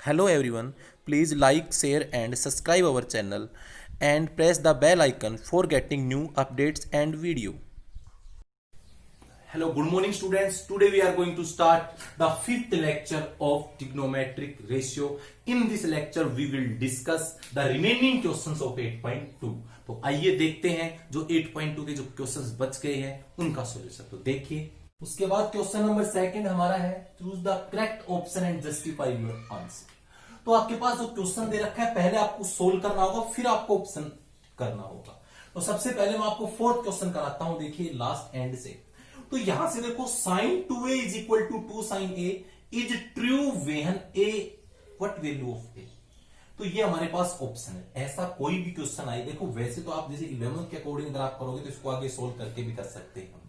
Hello everyone, please like, share and subscribe our channel and press the bell icon for getting new updates and video. Hello, good morning students. Today we are going to start the fifth lecture of trigonometric ratio. In this lecture we will discuss the remaining questions of 8.2. तो आइए देखते हैं जो 8.2 के जो questions बच गए हैं उनका सॉल्यूशन। तो देखिए, उसके बाद क्वेश्चन नंबर सेकंड हमारा है choose the correct option and justify your answer. तो आपके पास जो क्वेश्चन दे रखा है पहले आपको सोल्व करना होगा, फिर आपको ऑप्शन करना होगा। तो सबसे पहले मैं आपको फोर्थ क्वेश्चन कराता हूं, देखिए लास्ट एंड से। तो यहां से देखो sin 2a is equal to 2 sin a is true when a what value of a। तो ये हमारे पास ऑप्शन है। ऐसा कोई भी क्वेश्चन आए, देखो वैसे तो आप जैसे 11th के अकॉर्डिंग अगर आप करोगे तो इसको आगे सोल्व करके भी कर सकते हैं,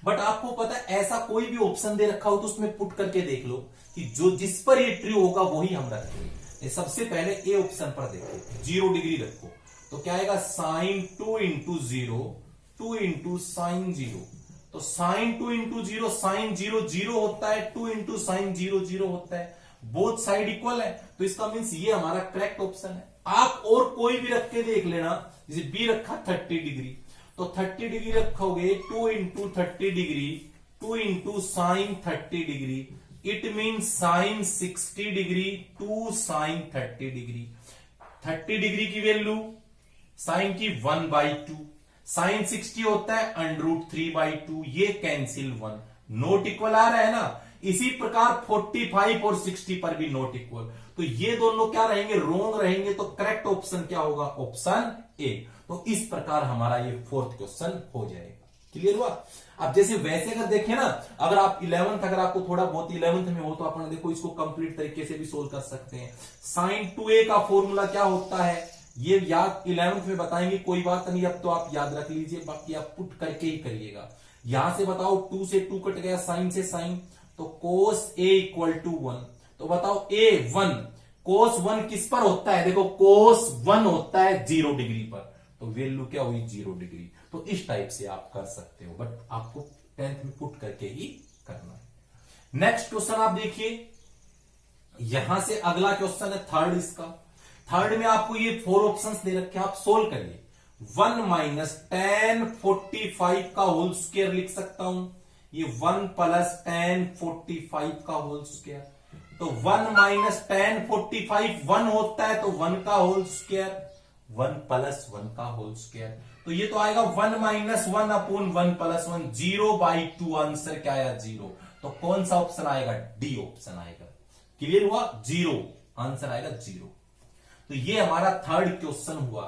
बट आपको पता है ऐसा कोई भी ऑप्शन दे रखा हो तो उसमें पुट करके देख लो कि जो जिस पर ये ट्रू होगा वही हम रखेंगे। सबसे पहले ए ऑप्शन पर देखो, 0 डिग्री रखो तो क्या आएगा sin 2 इंटू 0 2 इंटू साइन 0। तो sin 2 इंटू 0 साइन 0 0 होता है, 2 इंटू साइन 0 0 होता है, बोथ साइड इक्वल है। तो इसका मीन्स ये हमारा करेक्ट ऑप्शन है। आप और कोई भी रख के देख लेना, जैसे बी रखा 30 डिग्री तो 30 डिग्री रखोगे 2 into 30 degree 2 into sine 30 degree, it mean sine 60 degree 2 sine 30 degree. 30 degree की वैल्यू साइन की 1/2, साइन 60 होता है √3/2, ये कैंसिल 1, नोट इक्वल आ रहा है ना। इसी प्रकार 45 और 60 पर भी नोट इक्वल, तो ये दोनों क्या रहेंगे, रोंग रहेंगे। तो करेक्ट ऑप्शन क्या होगा, ऑप्शन ए। तो इस प्रकार हमारा ये फोर्थ क्वेश्चन हो जाएगा। क्लियर हुआ। अब जैसे वैसे अगर देखें ना, अगर आप 11th अगर आपको थोड़ा बहुत 11th में हो तो अपन देखो इसको कंप्लीट तरीके से भी सोल्व कर सकते हैं। sin 2a का फॉर्मूला क्या होता है ये याद 11th में बताएंगे, कोई बात नहीं, अब तो आप याद रख लीजिए, बाकी आप पुट करके ही करिएगा। यहां से बताओ 2 से 2 कट गया, साइन से साइन, तो cos a इक्वल टू 1। तो बताओ a 1, cos 1 किस पर होता है, देखो cos 1 होता है 0 डिग्री पर, तो वैल्यू क्या हुई 0 डिग्री। तो इस टाइप से आप कर सकते हो, बट आपको 10th में पुट करके ही करना है। नेक्स्ट क्वेश्चन आप देखिए, यहां से अगला क्वेश्चन है थर्ड। इसका थर्ड में आपको ये 4 ऑप्शंस दे रखे हैं, आप सोल्व करिए। 1 माइनस tan 45 का होल स्क्वायर लिख सकता हूं, ये 1 प्लस tan 45 का होल स्क्वायर। तो 1 माइनस tan 45 1 होता है, तो 1 का होल स्क्वायर, 1 प्लस 1 का होल स्क्वायर। तो ये तो आएगा 1 माइनस 1 अपॉन 1 प्लस 1, 0/2। आंसर क्या आया 0। तो कौन सा ऑप्शन आएगा, डी ऑप्शन आएगा। क्लियर हुआ, 0 आंसर आएगा 0। तो ये हमारा थर्ड क्वेश्चन हुआ।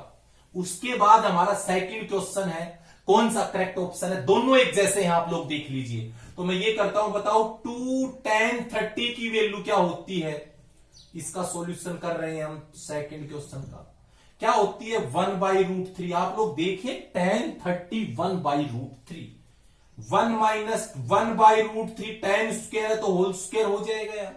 उसके बाद हमारा सेकंड क्वेश्चन है, कौन सा करेक्ट ऑप्शन है, दोनों एक जैसे हैं, आप लोग देख लीजिए। तो मैं ये करता हूं, बताओ 2 tan 30 की वैल्यू क्या होती है। इसका सॉल्यूशन कर रहे हैं हम सेकंड क्वेश्चन का, क्या होती है 1/√3। आप लोग देखिए tan 30 1/√3, 1 माइनस 1/√3 tan स्क्वायर है तो होल स्क्वायर हो जाएगा यार।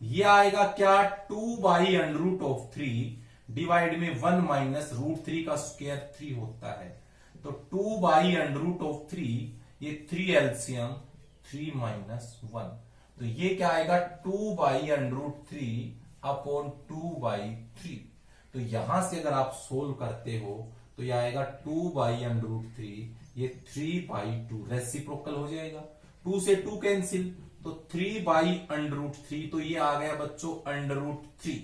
ये आएगा क्या 2/√3 डिवाइड में 1 माइनस √3 का स्क्वायर 3 होता है, तो 2/√3, ये 3 एलसीएम 3 माइनस 1, तो ये क्या आएगा 2/√3 अपॉन 2/3। तो यहां से अगर आप सोल्व करते हो तो यह आएगा 2/√3, ये 3/2 रेसिप्रोकल हो जाएगा, 2 से 2 कैंसिल, तो 3/√3, तो ये आ गया बच्चों √3।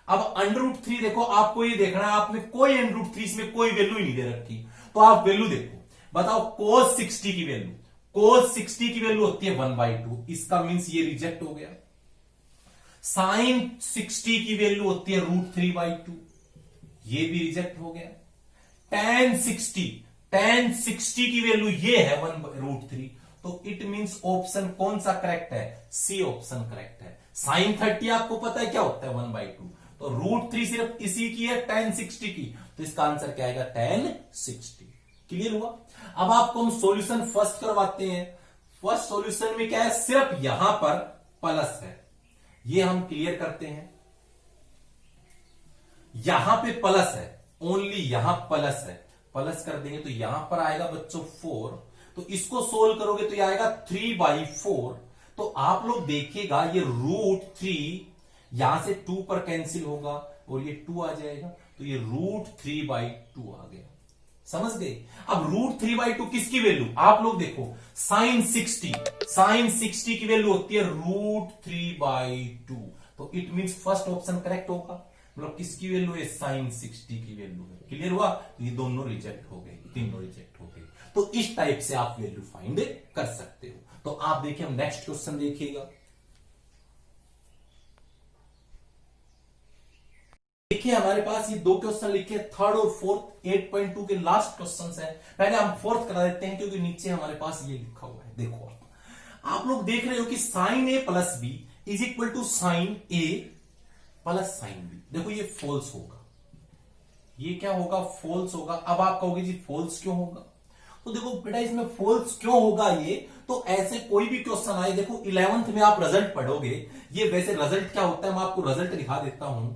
अब √3 देखो, आपको ये देखना है, आपने कोई √3 इसमें कोई वैल्यू ही नहीं दे रखी, तो आप वैल्यू देखो। बताओ cos 60 की वैल्यू, cos 60 की वैल्यू होती है 1/2, इसका मीन्स ये रिजेक्ट हो गया। sin 60 की वैल्यू होती है √3/2, ये भी रिजेक्ट हो गया। tan 60 की वैल्यू ये है 1/√3, तो इट मींस ऑप्शन कौन सा करेक्ट है, सी ऑप्शन करेक्ट है। sin 30 आपको पता है क्या होता है 1/2, तो √3 सिर्फ इसी की है tan 60 की, तो इसका आंसर क्या आएगा tan 60। क्लियर हुआ। अब आपको हम सॉल्यूशन फर्स्ट करवाते हैं। फर्स्ट सॉल्यूशन में क्या है, सिर्फ यहां पर प्लस है, ये हम क्लियर करते हैं। यहां पे प्लस है, ओनली यहां प्लस है, प्लस कर देंगे तो यहां पर आएगा बच्चों 4, तो इसको सोल्व करोगे तो ये आएगा 3/4। तो आप लोग देखिएगा ये √3 यहां से 2 पर कैंसिल होगा और ये 2 आ जाएगा, तो ये √3/2 आ गया। समझ गए? अब √3/2 किसकी वैल्यू? आप लोग देखो, साइन 60 की वैल्यू होती है √3/2, तो it means first option correct होगा। मतलब किसकी वैल्यू है? साइन 60 की वैल्यू है। क्लियर हुआ? तो ये दोनों रिजेक्ट हो गए, तीनों रिजेक्ट हो गए। तो इस टाइप से आप वैल्यू फाइंड कर सकते हो। तो आप देखिए, हम नेक्स्ट क्वेश्चन देखिएगा। देखिए हमारे पास ये 2 क्वेश्चन लिखे, थर्ड और फोर्थ, 8.2 के लास्ट क्वेश्चन है। पहले हम फोर्थ करा देते हैं क्योंकि नीचे हमारे पास ये लिखा हुआ है। देखो आप लोग देख रहे हो कि sine A plus B is equal to sine A plus sine B. देखो ये फॉल्स होगा, ये क्या होगा? फॉल्स होगा। अब आप कहोगे जी फॉल्स क्यों होगा? तो देखो बेटा, इसमें फॉल्स क्यों होगा ये, तो ऐसे कोई भी क्वेश्चन आए, देखो 11th में आप रिजल्ट पढ़ोगे, ये वैसे रिजल्ट क्या होता है, मैं आपको रिजल्ट दिखा देता हूं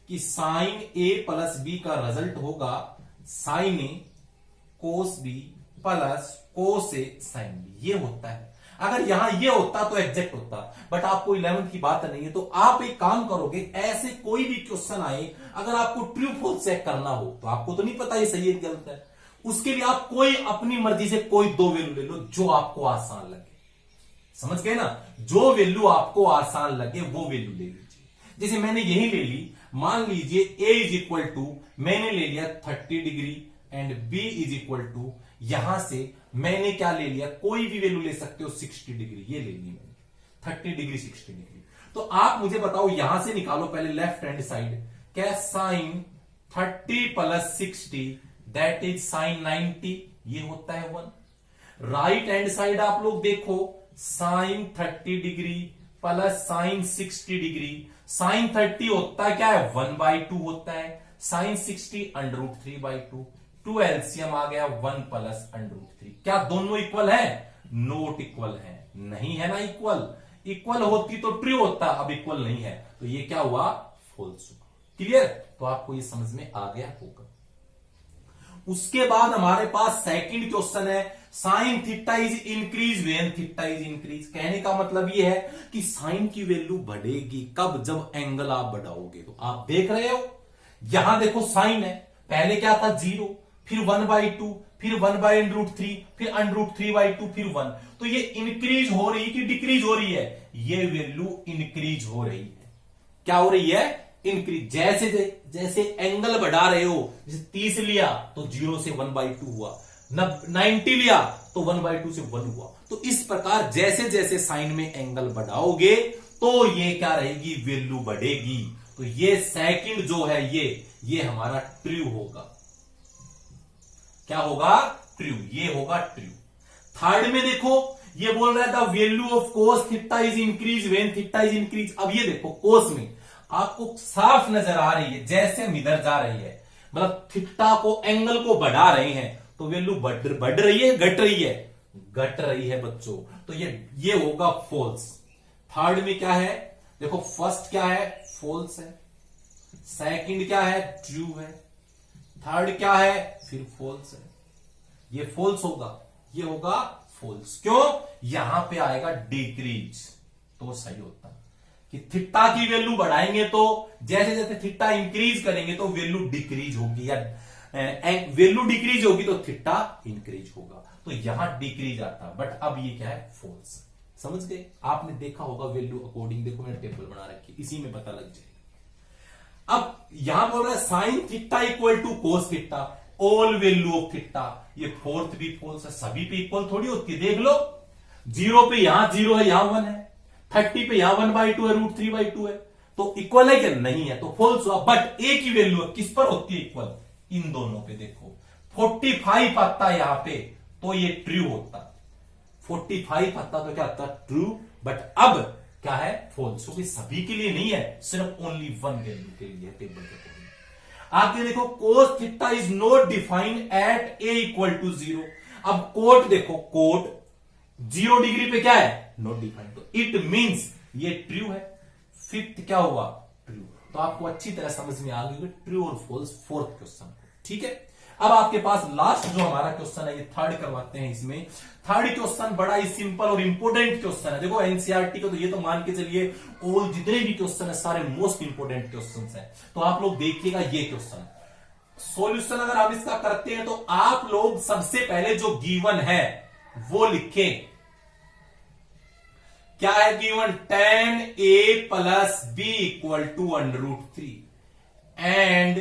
कि साइन ए प्लस बी का रिजल्ट होगा साइन ए कोस बी प्लस कोस ए साइन बी। ये होता है। अगर यहां ये होता तो एग्जैक्ट होता, बट आपको 11th की बात नहीं है। तो आप एक काम करोगे, ऐसे कोई भी क्वेश्चन आए, अगर आपको ट्रू फॉल्स चेक करना हो, तो आपको तो नहीं पता ये सही है गलत है, उसके लिए आप कोई अपनी मर्जी से कोई 2 वैल्यू ले लो जो आपको आसान लगे। समझ गए ना? जो वैल्यू आपको आसान लगे वो वैल्यू ले लीजिए। जैसे मैंने यही ले ली, मान लीजिए a इज इक्वल टू, मैंने ले लिया 30 degree and b is equal to, यहां से मैंने क्या ले लिया, कोई भी वैल्यू ले सकते हो, 60 डिग्री, ये ले ली मैंने, 30 डिग्री 60 डिग्री। तो आप मुझे बताओ, यहां से निकालो पहले लेफ्ट हैंड साइड, क्या sine 30 plus 60 that is sine 90, ये होता है 1। राइट हैंड साइड आप लोग देखो, sine 30 degree plus sine 60 degree, sine 30 होता है क्या है, 1/2 होता है, साइन 60 √3/2, 2 एलसीएम आ गया 1 प्लस √3। क्या दोनों इक्वल है? नोट इक्वल है, नहीं है ना इक्वल। इक्वल होती तो ट्रू होता, अब इक्वल नहीं है, तो ये क्या हुआ? फॉल्स हुआ। क्लियर? तो आपको ये समझ में आ गया होगा। उसके बाद हमारे पास सेकंड क्वेश्चन है, sine theta is increase when theta is increase. कहने का मतलब ये है कि साइन की वैल्यू बढ़ेगी कब? जब एंगल आप बढ़ाओगे। तो आप देख रहे हो, यहां देखो साइन है, पहले क्या था 0, फिर 1/2, फिर 1/√3, फिर √3/2, फिर 1। तो ये इंक्रीज हो रही है कि डिक्रीज हो रही है? ये वैल्यू इंक्रीज हो रही है। क्या हो रही है? इंक्रीज। जैसे जैसे एंगल बढ़ा रहे हो, जैसे 30 लिया तो 0 से 1/2 हुआ, 90 लिया तो 1/2 से 1 हुआ। तो इस प्रकार जैसे जैसे साइन में एंगल बढ़ाओगे तो ये क्या रहेगी? वैल्यू बढ़ेगी। तो ये सेकंड जो है ये हमारा ट्रू होगा। क्या होगा? ट्रू। ये होगा ट्रू। थर्ड में देखो, ये बोल रहा है the value of cos theta is increase when theta is increase. अब ये देखो, कोस में आपको साफ नजर आ रही है, जैसे हम इधर जा रही है, मतलब थीटा को, एंगल को बढ़ा रहे हैं, तो वैल्यू बढ़ रही है, घट रही है? घट रही है बच्चों। तो ये होगा फॉल्स। थर्ड में क्या है? देखो, फर्स्ट क्या है? फॉल्स है। सेकंड क्या है? ट्रू है। थर्ड क्या है? फिर फॉल्स है। ये फॉल्स होगा, ये होगा फॉल्स। क्यों? यहां पे आएगा डिक्रीज, तो सही होता कि थीटा की वैल्यू बढ़ाएंगे तो जैसे जैसे थीटा इंक्रीज करेंगे तो वैल्यू डिक्रीज होगी, या वैल्यू डिक्रीज होगी तो थीटा इंक्रीज होगा। तो यहां डिक्रीज आता है, बट अब ये क्या है? फॉल्स। समझ गए? आपने देखा होगा वैल्यू अकॉर्डिंग, देखो मैंने टेबल बना रखी, इसी में पता लग जाएगा। अब यहां बोल रहा है sine theta equal to cos theta, all value of theta. ये फोर्थ भी फॉल्स है, सभी पे इक्वल थोड़ी होती है। देख लो, 0 पे यहां 0 है, यहां 1 है, 30 पे यहां 1/2 है, √3/2 है, तो इक्वल है क्या? नहीं है, तो फॉल्स हुआ। बट ए की वैल्यू किस पर होती है इक्वल? इन दोनों पे। देखो 45 आता है यहां पे, तो ये ट्रू होता। 45 आता तो क्या आता? ट्रू। बट अब क्या है? फॉल्स। क्योंकि सभी के लिए नहीं है, सिर्फ ओनली 1 वैल्यू के लिए टेबल के अकॉर्डिंग। आप ये देखो, cos theta is not defined at A equal to 0। अब कोट देखो, कोट 0 डिग्री पे क्या है? Not defined. तो इट मींस ये ट्रू है। फिफ्थ क्या हुआ? ट्रू। तो आपको अच्छी तरह समझ में आ गई ट्रू और फॉल्स फोर्थ क्वेश्चन को। ठीक है, अब आपके पास लास्ट जो हमारा क्वेश्चन है, ये थर्ड करवाते हैं। इसमें थर्ड क्वेश्चन बड़ा ही सिंपल और इंपोर्टेंट क्वेश्चन है। देखो एनसीईआरटी को तो ये तो मान के चलिए ऑल जितने भी क्वेश्चन है सारे मोस्ट इंपोर्टेंट क्वेश्चन है। तो आप लोग देखिएगा ये क्वेश्चन सॉल्यूशन अगर हम इसका करते हैं तो आप लोग सबसे पहले जो गिवन है वो लिखें। क्या है given? tan a plus B equal to √3 and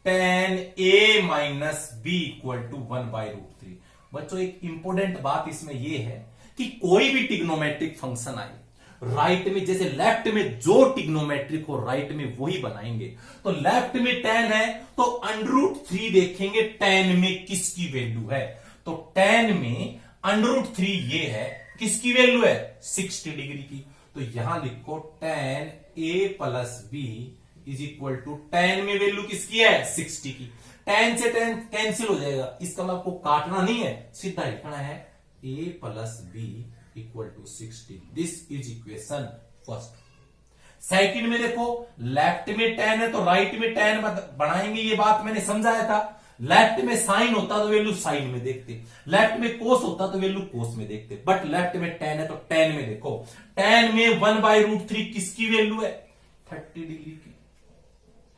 tan a minus B equal to 1/√3। बच्चों एक इंपॉर्टेंट बात इसमें यह है कि कोई भी ट्रिग्नोमेट्रिक फंक्शन आए राइट में, जैसे लेफ्ट में जो ट्रिग्नोमेट्रिक हो राइट में वही बनाएंगे। तो लेफ्ट में tan है तो √3 देखेंगे tan में किसकी वैल्यू है। तो tan में √3 ये है, किसकी वैल्यू है? 60 डिग्री की। तो यहां लिखो tan a plus B is equal to tan में वैल्यू किसकी है? 60 की। tan से tan कैंसिल हो जाएगा, इसका मतलब आपको काटना नहीं है, सीधा लिखना है a plus B equal to 60। This is equation first. Second में देखो लेफ्ट में tan है तो राइट में tan बनाएंगे, ये बात मैंने समझाया था। लेफ्ट में साइन होता तो वैल्यू साइन में देखते, लेफ्ट में कोस होता तो वैल्यू कोस में देखते, बट लेफ्ट में tan है तो tan में देखो। tan में 1/√3 किसकी वैल्यू है? 30 डिग्री की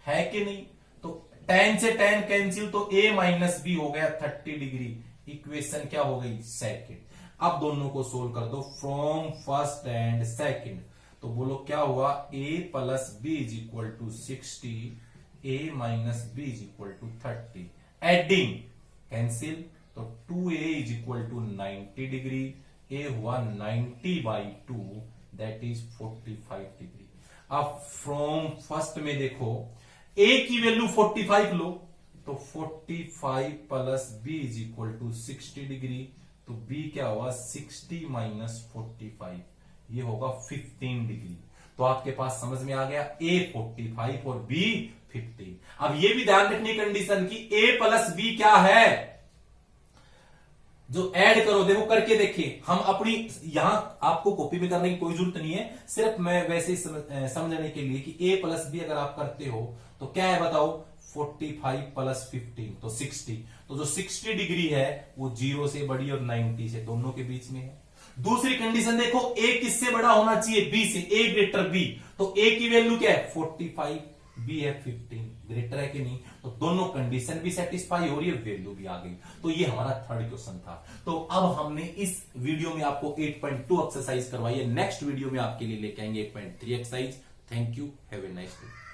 है कि नहीं? तो tan से tan कैंसिल तो a माइनस बी हो गया 30 डिग्री। इक्वेशन क्या हो गई? सेकंड। अब दोनों को सोल्व कर दो फ्रॉम फर्स्ट एंड सेकंड। तो बोलो क्या हुआ? a plus B is equal to 60, a minus B is equal to 30। Adding cancel तो 2a is equal to 90 degree, a हुआ 90/2 दैट इज 45 डिग्री। अब फ्रॉम फर्स्ट में देखो a की वैल्यू 45 लो तो 45 plus b is equal to 60 degree. तो b क्या हुआ? 60 माइनस 45, ये होगा 15 डिग्री। तो आपके पास समझ में आ गया a 45 और b 15। अब ये भी ध्यान रखनी कंडीशन की a प्लस बी क्या है, जो ऐड करो। देखो करके देखिए, हम अपनी यहां आपको कॉपी में करने की कोई जरूरत नहीं है, सिर्फ मैं वैसे ही समझने के लिए कि a प्लस बी अगर आप करते हो तो क्या है बताओ? 45 प्लस 15 तो 60। तो जो 60 डिग्री है वो 0 से बड़ी और 90 से दोनों के बीच में है। दूसरी कंडीशन देखो a किससे बड़ा होना चाहिए? b से, a ग्रेटर b। तो a की वैल्यू क्या है? 45, b है 15, ग्रेटर है कि नहीं? तो दोनों कंडीशन भी सेटिस्फाई हो रही है, वैल्यू भी आ गई। तो ये हमारा थर्ड क्वेश्चन था। तो अब हमने इस वीडियो में आपको 8.2 एक्सरसाइज करवाई है। नेक्स्ट वीडियो में आपके लिए लेके आएंगे 8.3 exercise. Thank you, have a nice day.